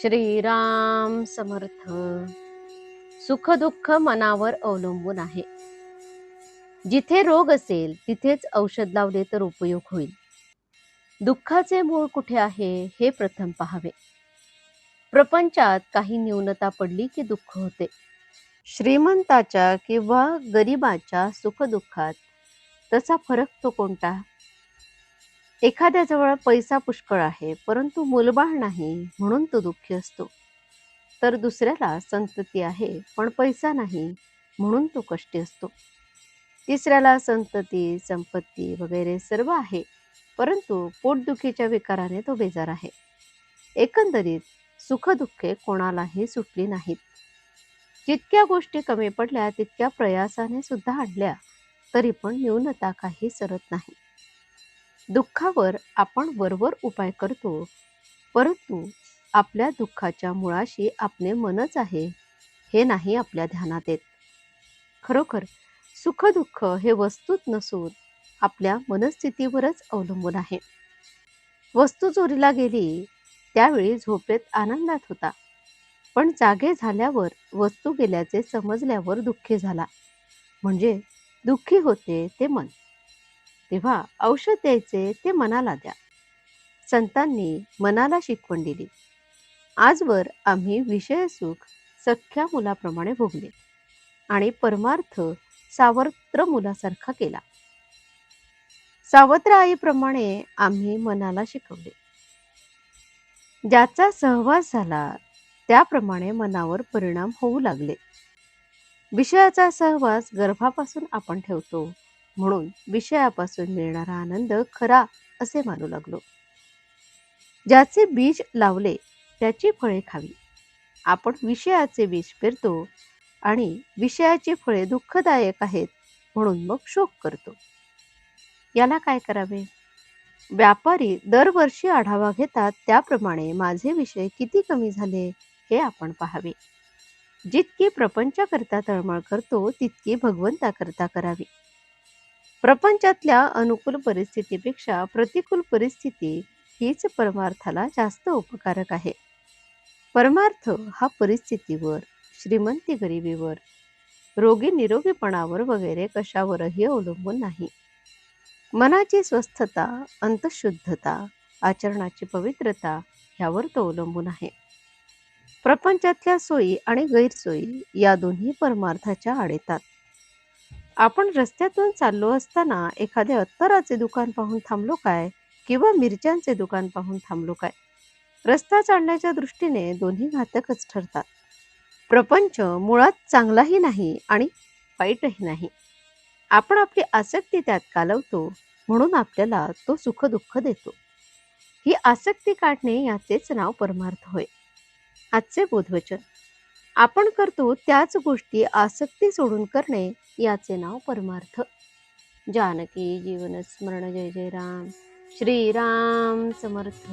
श्रीराम समर्थ. सुख दुःख मनावर अवलंबून आहे. जिथे रोग असेल तिथेच औषध लावले तर उपयोग होईल. दुःखाचे मूळ कुठे आहे हे प्रथम पाहावे. प्रपंचात काही न्यूनता पडली की दुःख होते. श्रीमंताच्या किंवा गरिबाच्या सुखदुःखात तसा फरक तो कोणता? एखाद्याजवळ पैसा पुष्कळ आहे परंतु मूलबाळ नाही म्हणून तो दुःखी असतो, तर दुसऱ्याला संतती आहे पण पैसा नाही म्हणून तो कष्टी असतो. तिसऱ्याला संतती, संपत्ती वगैरे सर्व आहे परंतु पोटदुखीच्या विकाराने तो बेजार आहे. एकंदरीत सुखदुःखे कोणालाही सुटली नाहीत. जितक्या गोष्टी कमी पडल्या तितक्या प्रयासाने सुद्धा आणल्या तरी पण न्यूनता काही सरत नाही. दुःखावर आपण वरवर उपाय करतो परंतु आपल्या दुःखाच्या मुळाशी आपले मनच आहे हे नाही आपल्या ध्यानात येत. खरोखर सुख दुःख हे वस्तूत नसून आपल्या मनस्थितीवरच अवलंबून आहे. वस्तू चोरीला गेली त्यावेळी झोपेत आनंदात होता, पण जागे झाल्यावर वस्तू गेल्याचे समजल्यावर दुःखी झाला. म्हणजे दुःखी होते ते मन. तेव्हा औषध द्यायचे ते मनाला द्या. संतांनी मनाला शिकवण दिली. आजवर आम्ही विषय सुख सख्या मुलाप्रमाणे भोगले आणि परमार्थ सावत्र मुलासारखा केला. सावत्र आईप्रमाणे आम्ही मनाला शिकवले. ज्याचा सहवास झाला त्याप्रमाणे मनावर परिणाम होऊ लागले. विषयाचा सहवास गर्भापासून आपण ठेवतो म्हणून विषयापासून मिळणारा आनंद खरा असे मानू लागलो. ज्याचे बीज लावले त्याची फळे खावी. आपण विषयाचे बीज पेरतो आणि विषयाची फळे दुःखदायक आहेत म्हणून मग शोक करतो. याला काय करावे? व्यापारी दरवर्षी आढावा घेतात त्याप्रमाणे माझे विषय किती कमी झाले हे आपण पाहावे. जितकी प्रपंचाकरता तळमळ करतो तितकी भगवंताकरता करावी. प्रपंचातल्या अनुकूल परिस्थितीपेक्षा प्रतिकूल परिस्थिती हीच परमार्थाला जास्त उपकारक आहे. परमार्थ हा परिस्थितीवर, श्रीमंती गरिबीवर, रोगी निरोगीपणावर वगैरे कशावरही अवलंबून नाही. मनाची स्वस्थता, अंतःशुद्धता, आचरणाची पवित्रता ह्यावर तो अवलंबून आहे. प्रपंचातल्या सोयी आणि गैरसोयी या दोन्ही परमार्थाच्या आड येतात. आपण रस्त्यातून चाललो असताना एखाद्या अत्तराचे दुकान पाहून थांबलो काय किंवा मिरच्यांचे दुकान पाहून थांबलो काय? रस्ता चालण्याच्या दृष्टीने दोन्ही घातकच ठरतात. प्रपंच मुळात चांगलाही नाही आणि वाईटही नाही. आपण आपली आसक्ती त्यात कालवतो म्हणून आपल्याला तो सुख दुःख देतो. ही आसक्ती काढणे याचेच नाव परमार्थ होय. आजचे बोधवचन: आपण करतो त्याच गोष्टी आसक्ती सोडून करणे याचे नाव परमार्थ. जानकी जीवन स्मरण. जय जय राम. श्रीराम समर्थ.